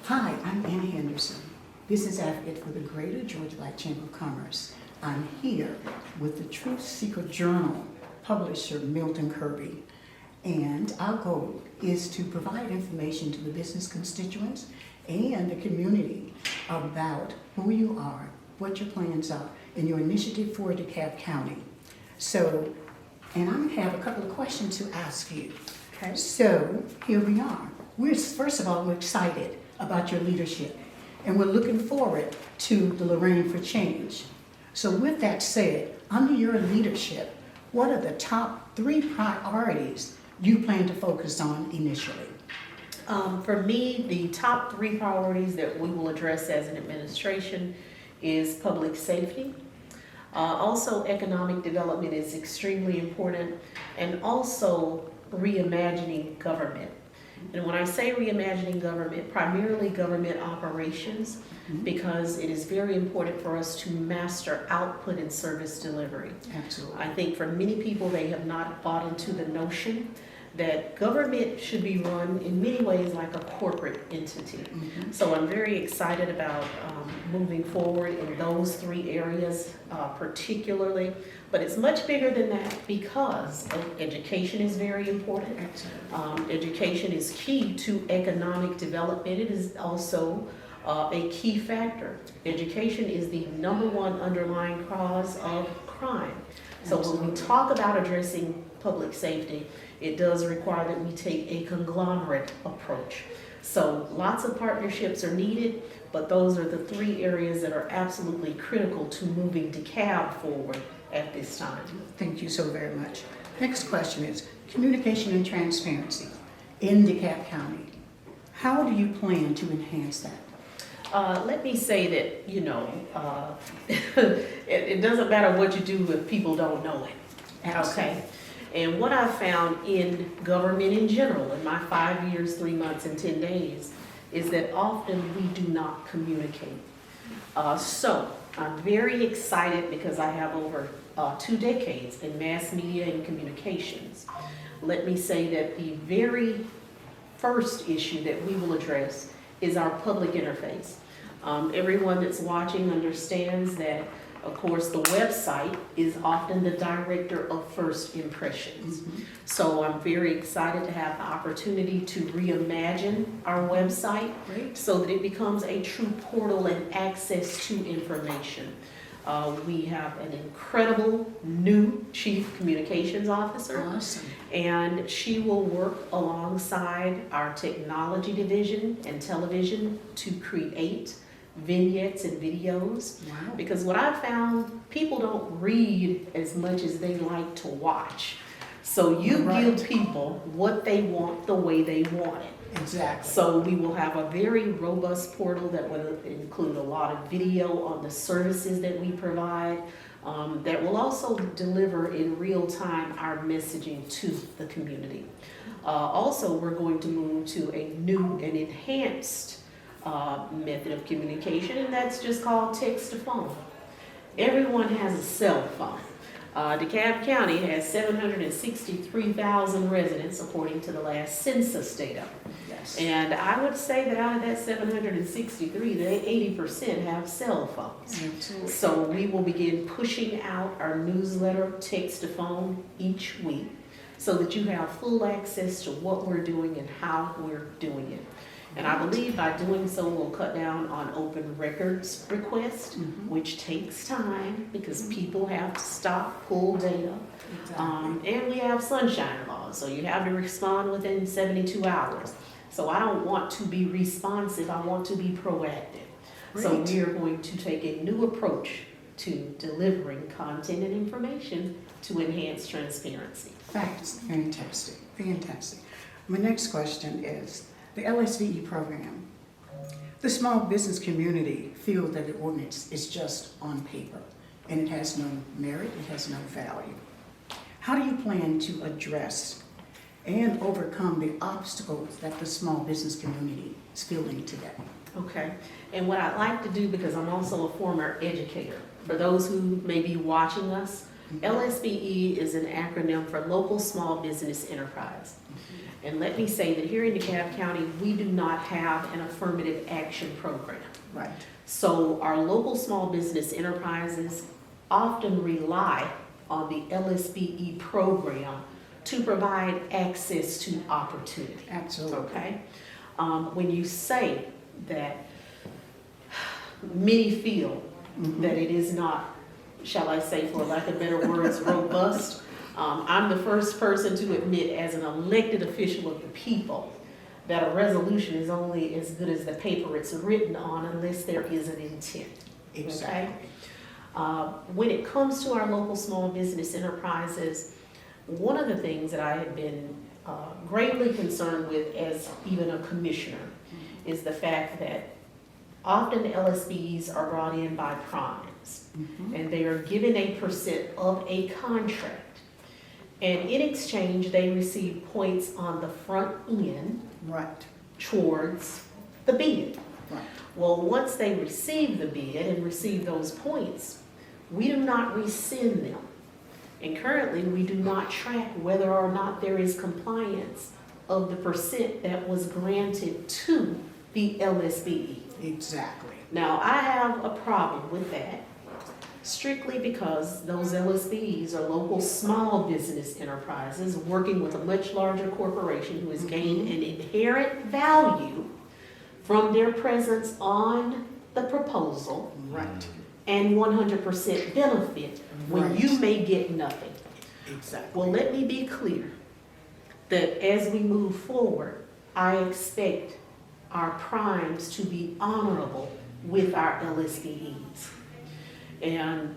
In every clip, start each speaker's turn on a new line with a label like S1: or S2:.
S1: Hi, I'm Anna Henderson, business advocate for the Greater Georgia Light Chamber of Commerce. I'm here with the Truth Seeker Journal publisher, Milton Kirby. And our goal is to provide information to the business constituents and the community about who you are, what your plans are, and your initiative for DeKalb County. So, and I'm gonna have a couple of questions to ask you.
S2: Okay.
S1: So, here we are. First of all, we're excited about your leadership, and we're looking forward to the Lorraine for Change. So with that said, under your leadership, what are the top 3 priorities you plan to focus on initially?
S2: For me, the top 3 priorities that we will address as an administration is public safety. Also, economic development is extremely important, and also reimagining government. And when I say reimagining government, primarily government operations, because it is very important for us to master output and service delivery.
S1: Absolutely.
S2: I think for many people, they have not bought into the notion that government should be run in many ways like a corporate entity. So I'm very excited about moving forward in those 3 areas particularly, but it's much bigger than that because education is very important. Education is key to economic development. It is also a key factor. Education is the #1 underlying cause of crime. So when we talk about addressing public safety, it does require that we take a conglomerate approach. So lots of partnerships are needed, but those are the 3 areas that are absolutely critical to moving DeKalb forward at this time.
S1: Thank you so very much. Next question is communication and transparency in DeKalb County. How do you plan to enhance that?
S2: Let me say that, it doesn't matter what you do if people don't know it. Okay? And what I've found in government in general, in my 5 years, 3 months, and 10 days, is that often we do not communicate. So I'm very excited because I have over 2 decades in mass media and communications. Let me say that the very first issue that we will address is our public interface. Everyone that's watching understands that, of course, the website is often the director of first impressions. So I'm very excited to have the opportunity to reimagine our website so that it becomes a true portal and access to information. We have an incredible new Chief Communications Officer.
S1: Awesome.
S2: And she will work alongside our technology division and television to create vignettes and videos.
S1: Wow.
S2: Because what I've found, people don't read as much as they like to watch. So you give people what they want the way they want it.
S1: Exactly.
S2: So we will have a very robust portal that will include a lot of video on the services that we provide, that will also deliver in real time our messaging to the community. Also, we're going to move to a new and enhanced method of communication, and that's just called text to phone. Everyone has a cell phone. DeKalb County has 763,000 residents according to the last census data.
S1: Yes.
S2: And I would say that out of that 763, that 80% have cell phones.
S1: Absolutely.
S2: So we will begin pushing out our newsletter text to phone each week so that you have full access to what we're doing and how we're doing it. And I believe by doing so, we'll cut down on open records requests, which takes time because people have to stop, pull data.
S1: Exactly.
S2: And we have sunshine laws, so you have to respond within 72 hours. So I don't want to be responsive, I want to be proactive. So
S1: Great.
S2: we are going to take a new approach to delivering content and information to enhance transparency.
S1: That's fantastic. Fantastic. My next question is the LSVE program. The small business community feel that the ordinance is just on paper and it has no merit, it has no value. How do you plan to address and overcome the obstacles that the small business community is feeling today?
S2: Okay, and what I'd like to do, because I'm also a former educator, for those who may be watching us, LSVE is an acronym for Local Small Business Enterprise. And let me say that here in DeKalb County, we do not have an affirmative action program.
S1: Right.
S2: So our local small business enterprises often rely on the LSBE program to provide access to opportunity.
S1: Absolutely.
S2: Okay? When you say that many feel that it is not, shall I say, for lack of better words, robust, I'm the first person to admit, as an elected official of the people, that a resolution is only as good as the paper it's written on unless there is an intent.
S1: Exactly.
S2: Okay? When it comes to our local small business enterprises, one of the things that I have been greatly concerned with as even a commissioner is the fact that often LSBs are brought in by primes, and they are given a percent of a contract. And in exchange, they receive points on the front end
S1: Right.
S2: towards the bid.
S1: Right.
S2: Well, once they receive the bid and receive those points, we do not rescind them. And currently, we do not track whether or not there is compliance of the percent that was granted to the LSBE.
S1: Exactly.
S2: Now, I have a problem with that, strictly because those LSBs are local small business enterprises working with a much larger corporation who has gained an inherent value from their presence on the proposal
S1: Right.
S2: and 100% benefit when
S1: Right.
S2: you may get nothing.
S1: Exactly.
S2: Well, let me be clear that as we move forward, I expect our primes to be honorable with our LSBEs. And,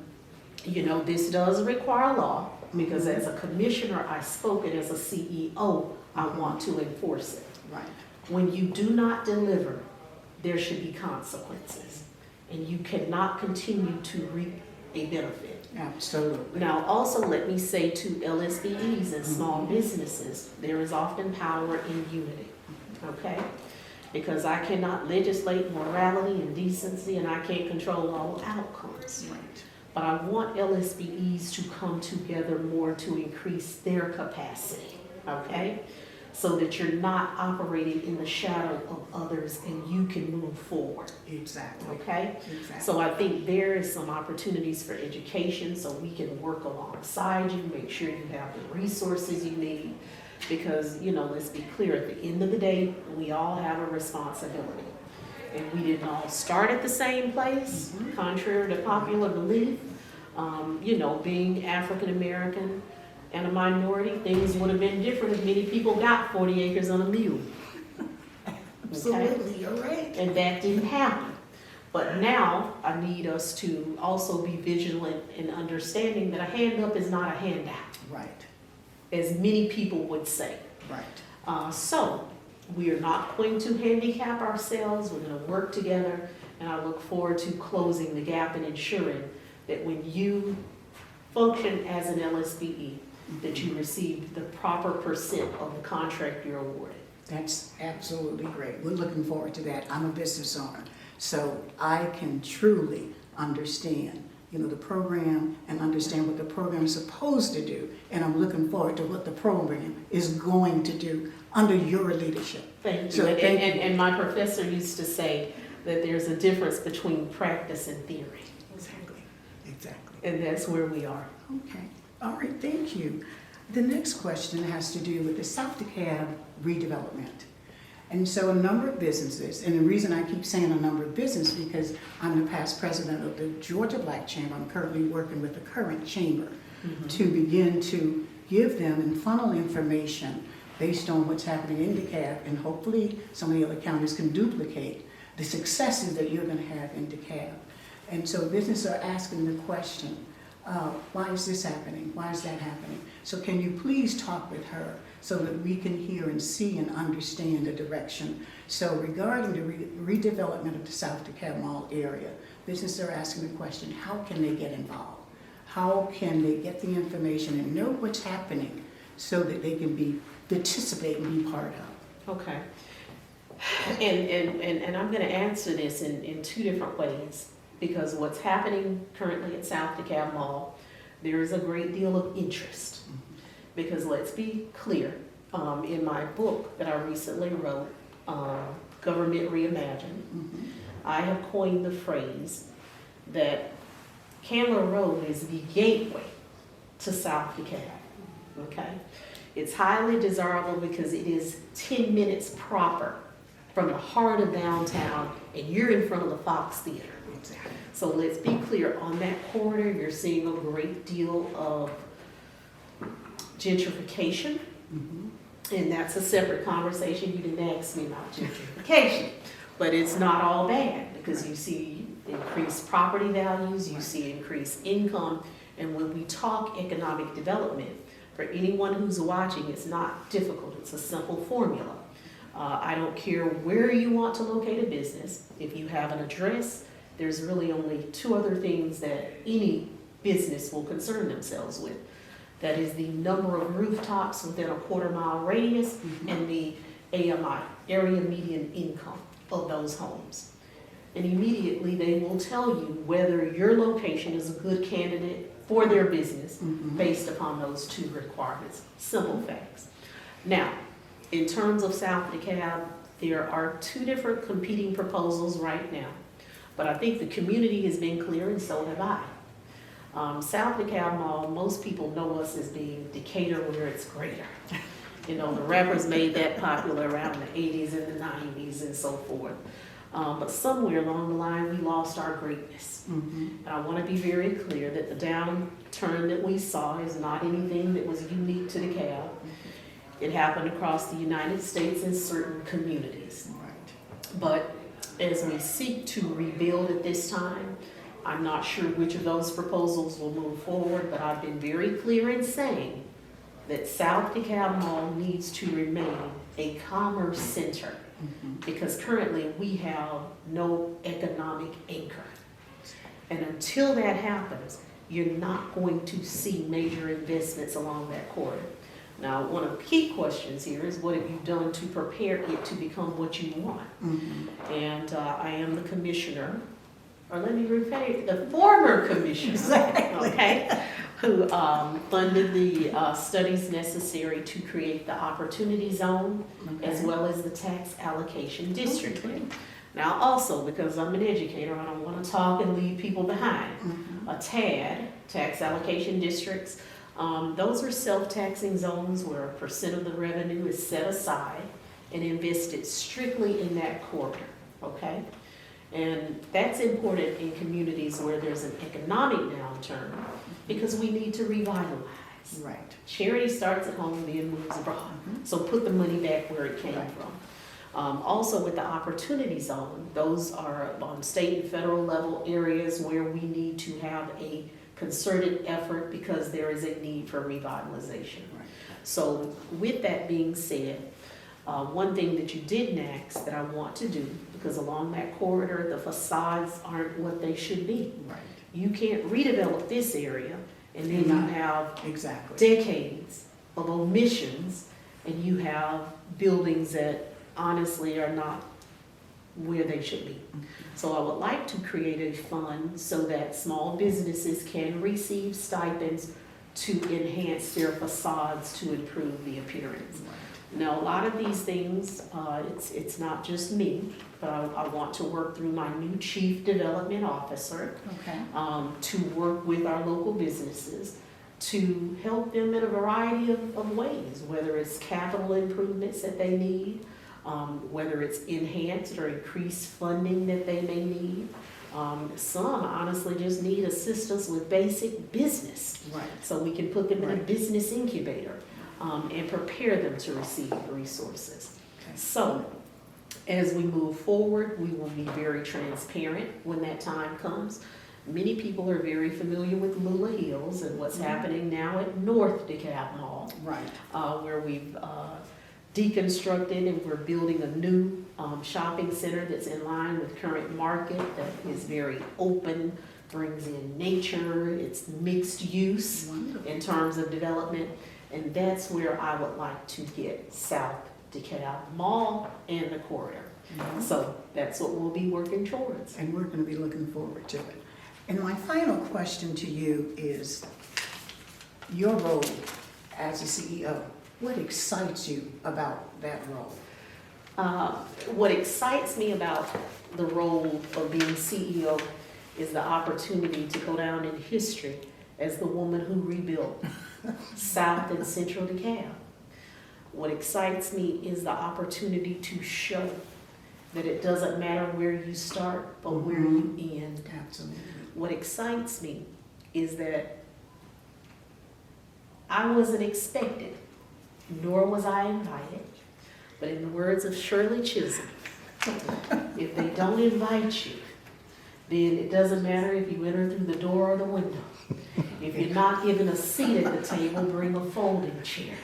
S2: you know, this does require law, because as a commissioner, I spoke it, as a CEO, I want to enforce it.
S1: Right.
S2: When you do not deliver, there should be consequences, and you cannot continue to reap a benefit.
S1: Absolutely.
S2: Now, also let me say to LSBEs and small businesses, there is often power in unity, okay? Because I cannot legislate morality and decency, and I can't control all outcomes.
S1: Right.
S2: But I want LSBEs to come together more to increase their capacity, okay? So that you're not operating in the shadow of others and you can move forward,
S1: Exactly.
S2: okay?
S1: Exactly.
S2: So I think there is some opportunities for education, so we can work alongside you, make sure you have the resources you need. Because, you know, let's be clear, at the end of the day, we all have a responsibility. And we didn't all start at the same place, contrary to popular belief. You know, being African American and a minority, things would have been different if many people got 40 acres on a mule.
S1: Absolutely, you're right.
S2: And that didn't happen. But now I need us to also be vigilant in understanding that a hand up is not a handout,
S1: Right.
S2: as many people would say.
S1: Right.
S2: So we are not going to handicap ourselves. We're going to work together, and I look forward to closing the gap and ensuring that when you function as an LSBE, that you receive the proper percent of the contract you're awarded.
S1: That's absolutely great. We're looking forward to that. I'm a business owner, so I can truly understand, you know, the program and understand what the program is supposed to do. And I'm looking forward to what the program is going to do under your leadership.
S2: Thank you.
S1: So thank you.
S2: And my professor used to say that there's a difference between practice and theory.
S1: Exactly. Exactly.
S2: And that's where we are.
S1: Okay. All right, thank you. The next question has to do with the South DeKalb redevelopment. And so a number of businesses, and the reason I keep saying a number of businesses because I'm the past president of the Georgia Black Chamber. I'm currently working with the current chamber to begin to give them and funnel information based on what's happening in DeKalb, and hopefully some of the other counties can duplicate the successes that you're going to have in DeKalb. And so businesses are asking the question, why is this happening? Why is that happening? So can you please talk with her so that we can hear and see and understand the direction? So regarding the redevelopment of the South DeKalb Mall area, businesses are asking the question, how can they get involved? How can they get the information and know what's happening so that they can participate and be part of?
S2: Okay. And I'm going to answer this in two different ways. Because what's happening currently at South DeKalb Mall, there is a great deal of interest. Because let's be clear, in my book that I recently wrote, Government Reimagined, I have coined the phrase that Candler Road is the gateway to South DeKalb, okay? It's highly desirable because it is 10 minutes proper from the heart of downtown, and you're in front of the Fox Theater.
S1: Exactly.
S2: So let's be clear, on that corridor, you're seeing a great deal of gentrification, and that's a separate conversation. You didn't ask me about gentrification, but it's not all bad because you see increased property values, you see increased income, and when we talk economic development, for anyone who's watching, it's not difficult, it's a simple formula. I don't care where you want to locate a business, if you have an address, there's really only two other things that any business will concern themselves with. That is the number of rooftops within a quarter-mile radius and the AMI, area median income of those homes. And immediately they will tell you whether your location is a good candidate for their business based upon those two requirements. Simple facts. Now, in terms of South DeKalb, there are two different competing proposals right now. But I think the community has been clear, and so have I. South DeKalb Mall, most people know us as being Decatur where it's greater. You know, the rappers made that popular around the 80s and the 90s and so forth. But somewhere along the line, we lost our greatness. And I want to be very clear that the downturn that we saw is not anything that was unique to DeKalb. It happened across the United States in certain communities.
S1: Right.
S2: But as we seek to rebuild at this time, I'm not sure which of those proposals will move forward, but I've been very clear in saying that South DeKalb Mall needs to remain a commerce center because currently we have no economic anchor. And until that happens, you're not going to see major investments along that corridor. Now, one of the key questions here is what have you done to prepare it to become what you want? And I am the commissioner, or let me rephrase, the former commissioner, okay, who funded the studies necessary to create the opportunity zone as well as the tax allocation district. Now also, because I'm an educator, I don't want to talk and leave people behind. A TAD, tax allocation districts, those are self-taxing zones where a % of the revenue is set aside and invested strictly in that corridor, okay? And that's important in communities where there's an economic downturn because we need to revitalize.
S1: Right.
S2: Charity starts at home, then moves abroad. So put the money back where it came from. Also with the opportunity zone, those are on state and federal level areas where we need to have a concerted effort because there is a need for revitalization.
S1: Right.
S2: So with that being said, one thing that you didn't ask that I want to do, because along that corridor, the facades aren't what they should be.
S1: Right.
S2: You can't redevelop this area and then you have decades of omissions and you have buildings that honestly are not where they should be. So I would like to create a fund so that small businesses can receive stipends to enhance their facades to improve the appearance. Now, a lot of these things, it's not just me, but I want to work through my new chief development officer to work with our local businesses to help them in a variety of ways, whether it's capital improvements that they need, whether it's enhanced or increased funding that they may need. Some honestly just need assistance with basic business.
S1: Right.
S2: So we can put them in a business incubator and prepare them to receive resources. So as we move forward, we will be very transparent when that time comes. Many people are very familiar with Lula Hills and what's happening now at North DeKalb Mall, where we've deconstructed and we're building a new shopping center that's in line with current market, that is very open, brings in nature, it's mixed use in terms of development, and that's where I would like to get South DeKalb Mall and the corridor. So that's what we'll be working towards.
S1: And we're going to be looking forward to it. And my final question to you is your role as a CEO What excites you about that role?
S2: What excites me about the role of being CEO is the opportunity to go down in history as the woman who rebuilt South and Central DeKalb. What excites me is the opportunity to show that it doesn't matter where you start, but where you end.
S1: Absolutely.
S2: What excites me is that I wasn't expected, nor was I invited. But in the words of Shirley Chisholm, if they don't invite you, then it doesn't matter if you enter through the door or the window. If you're not given a seat at the table, bring a folding chair.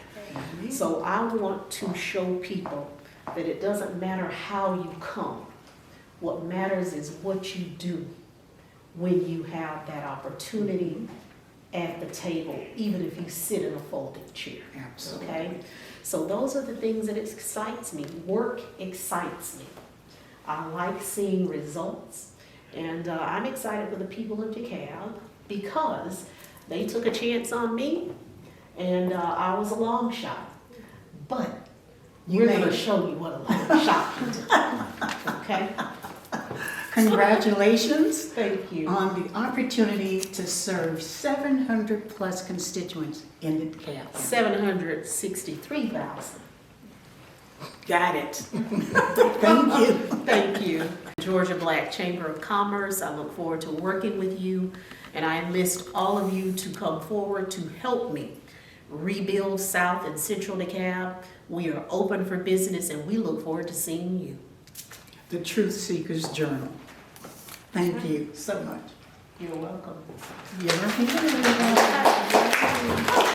S2: So I want to show people that it doesn't matter how you come. What matters is what you do when you have that opportunity at the table, even if you sit in a folding chair.
S1: Absolutely.
S2: Okay? So those are the things that excites me. Work excites me. I like seeing results. And I'm excited for the people of DeKalb because they took a chance on me and I was a long shot. But we're going to show you what a long shot can do. Okay?
S1: Congratulations
S2: Thank you.
S1: on the opportunity to serve 700 plus constituents in DeKalb.
S2: 763,000.
S1: Got it. Thank you.
S2: Thank you. Georgia Black Chamber of Commerce, I look forward to working with you, and I enlist all of you to come forward to help me rebuild South and Central DeKalb. We are open for business, and we look forward to seeing you.
S1: The Truth Seekers Journal. Thank you so much.
S2: You're welcome.
S1: You're here.